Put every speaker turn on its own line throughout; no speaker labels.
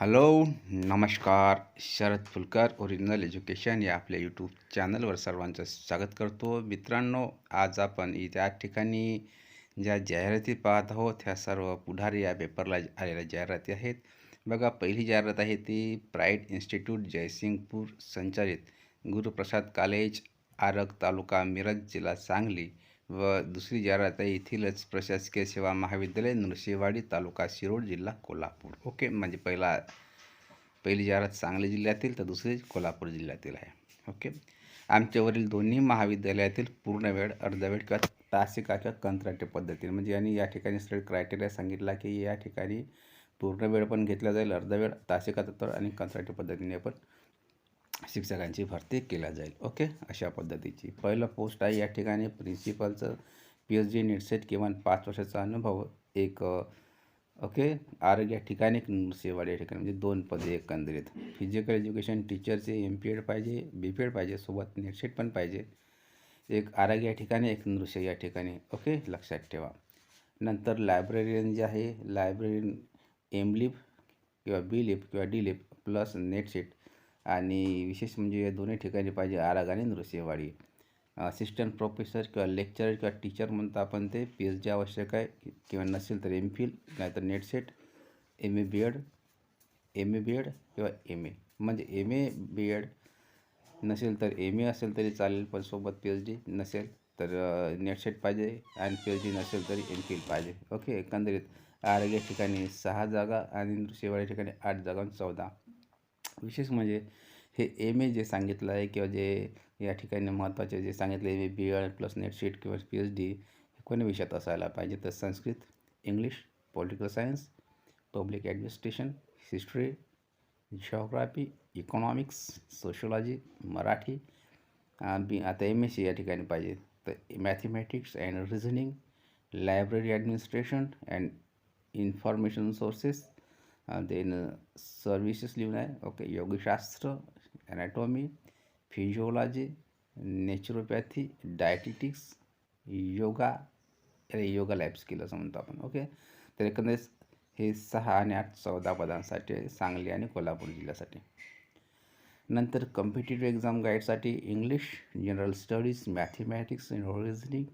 Hello, नमस्कार. Sharad Phulkar original education या आपल्या यूट्यूब चॅनलवर सर्वांचं स्वागत करतो. मित्रांनो, आज आपण त्या ठिकाणी ज्या जाहिराती पाहत आहोत ह्या सर्व पुढारी या पेपरला आलेल्या जाहिराती आहेत. बघा, पहिली जाहिरात आहे ती प्राईड इन्स्टिट्यूट जयसिंगपूर संचालित गुरुप्रसाद कॉलेज, आरग, तालुका मिरज, जिल्हा सांगली. व दुसरी जाहिरात आहे येथीलच प्रशासकीय सेवा महाविद्यालय, नृसिंहवाडी, तालुका शिरोळ, जिल्हा कोल्हापूर. ओके, म्हणजे पहिली जाहिरात सांगली जिल्ह्यातील तर दुसरी कोल्हापूर जिल्ह्यातील आहे. ओके, आमच्यावरील दोन्ही महाविद्यालयातील पूर्णवेळ, अर्धवेळ किंवा तासिका किंवा कंत्राटी पद्धतीने, म्हणजे यांनी या ठिकाणी सरळ क्रायटेरिया सांगितला की या ठिकाणी पूर्णवेळ पण घेतला जाईल, अर्धवेळ, तासिका तत्पर आणि कंत्राटी पद्धतीने पण शिक्षकांची भरती केल्या जाईल. ओके, अशा पद्धतीची पहिलं पोस्ट आहे या ठिकाणी प्रिन्सिपलचं. PhD नेट सेट, किमान 5 वर्षाचा अनुभव. एक ओके, आरोग्य या ठिकाणी एक नृसिंहवाडी या ठिकाणी, म्हणजे 2 पदे एकंदरीत. फिजिकल एज्युकेशन टीचरचे MPED पाहिजे, BPED पाहिजे, सोबत नेट सेट पण पाहिजे. एक आरोग्य या ठिकाणी, एक नृसिंह या ठिकाणी. ओके, लक्षात ठेवा. नंतर लायब्ररीयन जे आहे, लायब्ररीयन MLib किंवा BLib किंवा DLib प्लस नेट सेट, आणि विशेष म्हणजे या दोन्ही ठिकाणी पाहिजे आराग आणि नृसिंहवाडी. असिस्टंट प्रोफेसर किंवा लेक्चरर किंवा टीचर म्हणतो आपण ते PhD आवश्यक आहे, किंवा नसेल तर MPhil नाहीतर नेट सेट, MA B.Ed किंवा MA, म्हणजे MA B.Ed नसेल तर MA असेल तरी चालेल, पण सोबत PhD नसेल तर नेट सेट पाहिजे, आणि PhD नसेल तरी MPhil पाहिजे. ओके, एकंदरीत आरोग्य ठिकाणी 6 जागा आणि नृसिंहवाडी ठिकाणी 8 जागा, 14. विशेष म्हणजे हे MA जे सांगितलं आहे किंवा जे या ठिकाणी महत्त्वाचे जे सांगितले, MA B.Ed plus net set किंवा PhD हे कोणी विषयात असायला पाहिजे. तर Sanskrit, English, political science, public administration, history, geography, economics, sociology, Marathi. आता MSc या ठिकाणी पाहिजे. तर mathematics and reasoning, library administration and information sources, then services लिहून आहे. ओके, योगशास्त्र, anatomy, physiology, naturopathy, dietetics, yoga, yoga life skill असं म्हणतो आपण. ओके, तर एकंदरीत हे 6 आणि 8, 14 पदांसाठी आहे, सांगली आणि कोल्हापूर जिल्ह्यासाठी. नंतर कॉम्पिटिटिव्ह एक्झाम गाईडसाठी English, general studies, mathematics, reasoning,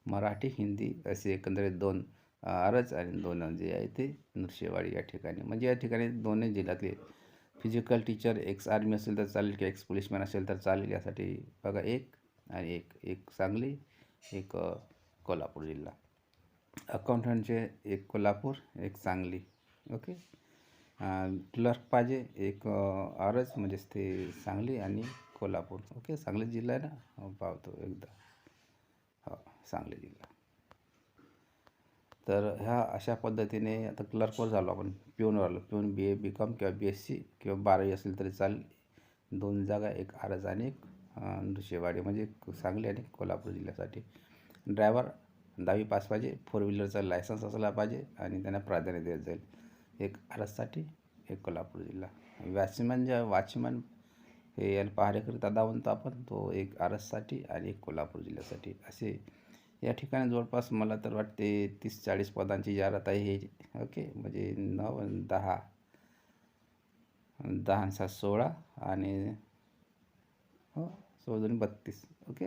Marathi, Hindi असे एकंदरीत 2 अर्ज आणि 2 जे आहे ते नृसिंहवाडी या ठिकाणी. म्हणजे या ठिकाणी दोन्ही जिल्ह्यातले फिजिकल टीचर, एक्स आर्मी असेल तर चालेल किंवा एक्स पोलिसमॅन असेल तर चालेल. यासाठी बघा, एक आणि एक सांगली, एक कोल्हापूर जिल्हा. अकाउंटंटचे एक कोल्हापूर, एक सांगली. ओके, क्लर्क पाहिजे एक अर्ज, म्हणजेच ते सांगली आणि कोल्हापूर. ओके, सांगली जिल्हा आहे ना, पाहतो एकदा. हो, सांगली जिल्हा. तर ह्या अशा पद्धतीने आता क्लर्कवर झालो आपण. पिऊनवर, पिऊन BA BCom किंवा BSc किंवा 12वी असेल तरी चालेल. 2 जागा, एक आरज आणि एक नृसिंहवाडी, म्हणजे सांगली आणि कोल्हापूर जिल्ह्यासाठी. ड्रायव्हर 10वी पास पाहिजे, 4 व्हीलरचा लायसन्स असला पाहिजे आणि त्यांना प्राधान्य दिलं जाईल. एक आरजसाठी, एक कोल्हापूर जिल्हा. वॉचमन हे याला पहारेकरिता म्हणतो आपण, तो एक आरजसाठी आणि एक कोल्हापूर जिल्ह्यासाठी. असे या ठिकाणी जवळपास मला तर वाटते 30-40 पदांची जाहिरात आहे हे. ओके, म्हणजे 9 आणि 10, 10 आणि 7, 16 आणि 16 आणि 32. ओके,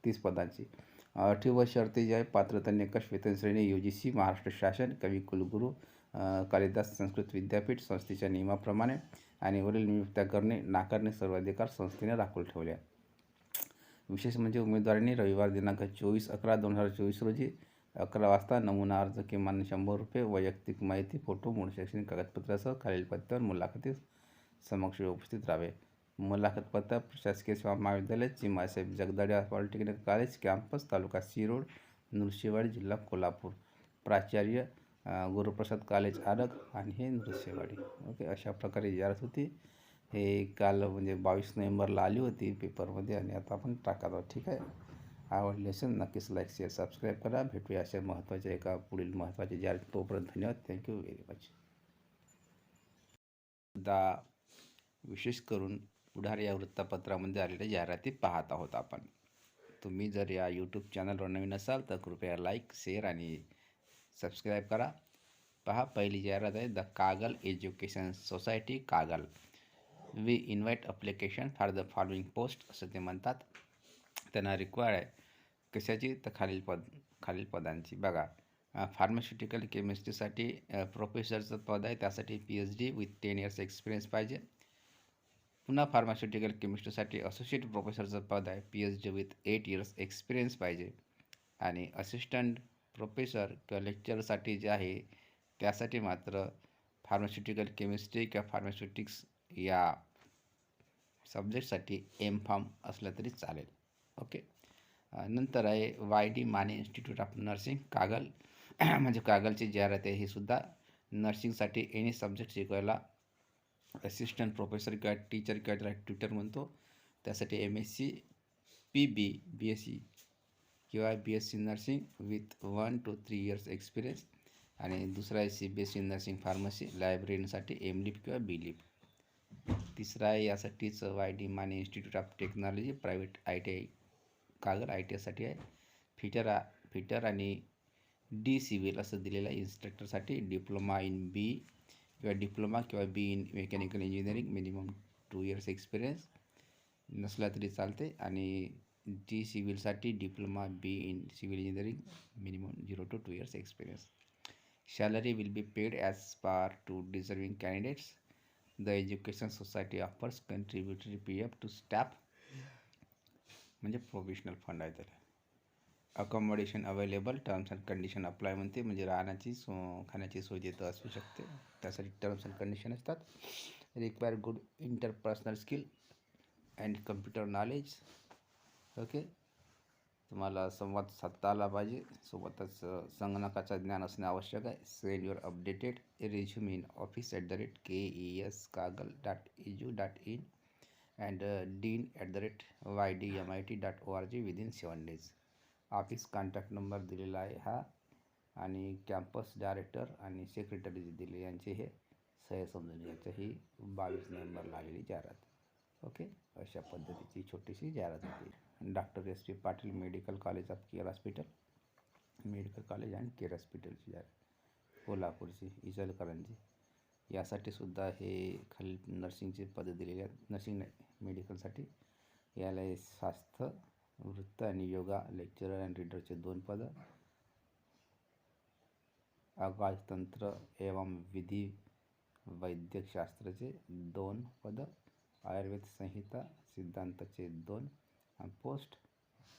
30 पदांची. अटी व शर्ती जी आहे, पात्रता, निकष, वेतन श्रेणी UGC, महाराष्ट्र शासन, कवी कुलगुरू कालिदास संस्कृत विद्यापीठ संस्थेच्या नियमाप्रमाणे, आणि वरील नियुक्त्या करणे, नाकारणे सर्व अधिकार संस्थेने राखून ठेवले. विशेष म्हणजे उमेदवारांनी रविवार दिनांक 24/11/2024 रोजी 11 वाजता नमुना अर्ज, किमान 100 रुपये, वैयक्तिक माहिती, फोटो, मूळ शैक्षणिक कागदपत्रासह खालील पत्त्यावर मुलाखतीस समक्ष उपस्थित राहावे. मुलाखत पत्ता: प्रशासकीय सेवा महाविद्यालय, चिमासाहेब जगदाळे पॉलिटेक्निक कॉलेज, कॅम्पस, तालुका शिरोळ, नृसिंहवाडी, जिल्हा कोल्हापूर. प्राचार्य गुरुप्रसाद कॉलेज, आरग, आणि हे नृसिंहवाडी. ओके, अशा प्रकारे जाहिरात होती. हे काल म्हणजे 22 नोव्हेंबरला आली होती पेपरमध्ये, आणि आता आपण टाकत आहोत. ठीक आहे, आवडली असेल नक्कीच लाईक, शेअर, सबस्क्राईब करा. भेटूया अशा महत्त्वाच्या एका पुढील महत्त्वाच्या जाहिरात. तोपर्यंत धन्यवाद. Thank you very much. विशेष करून पुढारी या वृत्तपत्रामध्ये आलेल्या जाहिराती पाहत आहोत आपण. तुम्ही जर या यूट्यूब चॅनलवर नवीन असाल तर कृपया लाईक, शेअर आणि सबस्क्राईब करा. पहा, पहिली जाहिरात आहे the Kagal education society Kagal. We invite application for the following post असं ते म्हणतात. त्यांना रिक्वायर्ड आहे कशाची, तर खालील पदांची. बघा, फार्मास्युटिकल केमिस्ट्रीसाठी प्रोफेसरचं पद आहे, त्यासाठी PhD विथ 10 इयर्स एक्सपिरियन्स पाहिजे. पुन्हा फार्मास्युटिकल केमिस्ट्रीसाठी असोसिएट प्रोफेसरचं पद आहे, PhD विथ 8 इयर्स एक्सपिरियन्स पाहिजे. आणि असिस्टंट प्रोफेसर किंवा लेक्चरसाठी जे आहे त्यासाठी मात्र फार्मास्युटिकल केमिस्ट्री किंवा फार्मास्युटिक्स या सब्जेक्टसाठी M.Pharm असलं तरी चालेल. ओके. नंतर आहे YD Mane institute of nursing Kagal. म्हणजे कागलची जाहिरात आहे. ही सुद्धा नर्सिंगसाठी एनी सब्जेक्ट शिकवायला असिस्टंट प्रोफेसर किंवा टीचर किंवा त्याला ट्युटर म्हणतो, त्यासाठी MSc PB BSc किंवा BSc nursing with 1 to 3 years experience. आणि दुसरा आहे CBSE नर्सिंग फार्मसी लायब्ररीसाठी MLib किंवा BLib. तिसरा आहे यासाठीच YD Mane institute of technology private ITI Kagal ITIसाठी आहे. फिटर आणि D सिव्हिल असं दिलेलं आहे. इन्स्ट्रक्टरसाठी डिप्लोमा इन B किंवा डिप्लोमा किंवा B in mechanical engineering minimum 2 years experience नसला तरी चालते. आणि D सिव्हिलसाठी diploma B in civil engineering minimum 0 to 2 years experience. Salary will be paid as per to deserving candidates. The Education Society offers contributory PF to staff, म्हणजे professional fund आहे त्याला. Accommodation available, terms and condition apply म्हणते, म्हणजे राहण्याची खाण्याची सोय तिथं असू शकते, त्यासाठी टर्म्स अँड कंडिशन असतात. Require good interpersonal skill and computer knowledge. Okay. तुम्हाला संवाद साधता आला पाहिजे, सोबतच संगणकाचं ज्ञान असणे आवश्यक आहे. Send your updated resume in office@kes.kagal.edu.in and dean@ydmit.org within 7 days. Office contact number दिलेला आहे हा, आणि कॅम्पस डायरेक्टर आणि सेक्रेटरी जे दिले यांचे हे सह्या समजून घ्यायचं. ही 22 नोव्हेंबरला आलेली जाहिरात. ओके. अशा पद्धतीची छोटीशी जाहिरात होती. Doctor SP Patil medical college of care hospital, medical college and care हॉस्पिटलची जाहिरात, कोल्हापूरची, इचलकरंजी. यासाठी सुद्धा हे खाली नर्सिंगचे पदं दिलेले आहेत. नर्सिंग नाही, मेडिकलसाठी. याला स्वास्थ्य वृत्त आणि योगा लेक्चरर अँड रीडरचे 2 पदं. आवाजतंत्र एवं विधी वैद्यकशास्त्राचे 2 पदं. आयुर्वेद संहिता सिद्धांताचे 2 पोस्ट.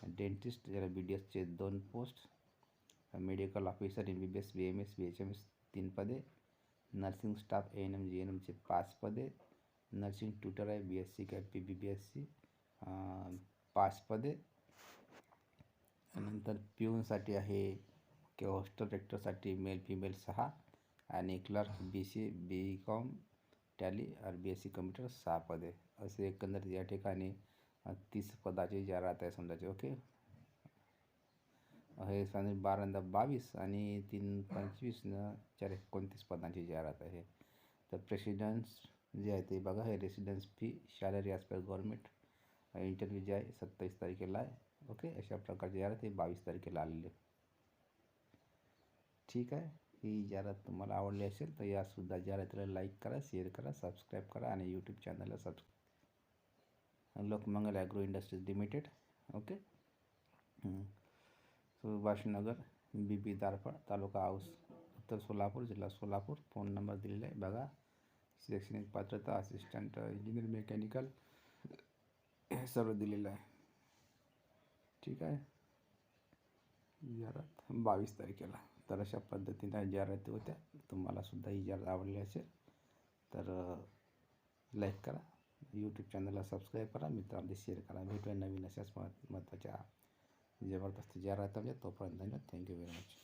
डेंटिस्ट याला BDSचे 2 post. Medical officer MBBS BMS BHMS 3 पदे. नर्सिंग स्टाफ ANM GNMचे 5 पदे. नर्सिंग ट्युटर आहे BSc किंवा PBBSc 5 पदे. नंतर प्यूनसाठी आहे किंवा हॉस्टेल रेक्टरसाठी मेल फिमेल 6. आणि clerk BC BCom tally BSc computer 6 पदे. असे एकंदरीत या ठिकाणी 30 पदाची जाहिरात आहे समजायची. ओके. हे 12 आणि 3 25 29 पदांची जाहिरात आहे. तर प्रेसिडेंट्स जे आहे ते बघा, हे residence fee salary as per government. Interview जे आहे 27 तारखेला आहे. ओके. अशा प्रकारची जाहिरात ही 22 तारखेला आलेली आहे. ठीक आहे. ही जाहिरात तुम्हाला आवडली असेल तर यासुद्धा जाहिरातीला लाईक करा, शेअर करा, सबस्क्राईब करा आणि यूट्यूब चॅनलला Lokmangal agro industries limited. Okay. Subhashnagar BB Darphal, तालुका औस, उत्तर सोलापूर, जिल्हा सोलापूर. फोन नंबर दिलेला आहे बघा. शैक्षणिक पात्रता असिस्टंट इंजिनियर मेकॅनिकल हे सर्व दिलेलं आहे. ठीक आहे. जाहिरात 22 तारखेला. तर अशा पद्धतीने जाहिराती होत्या. तुम्हाला सुद्धा ही जाहिरात आवडली असेल तर लाईक करा, यूट्यूब चॅनलला सबस्क्राईब करा, मित्रांमध्ये शेअर करा. भेटूया नवीन अशाच महत्त्वाच्या जबरदस्त जाहिरात. तोपर्यंत धन्यवाद. Thank you very much.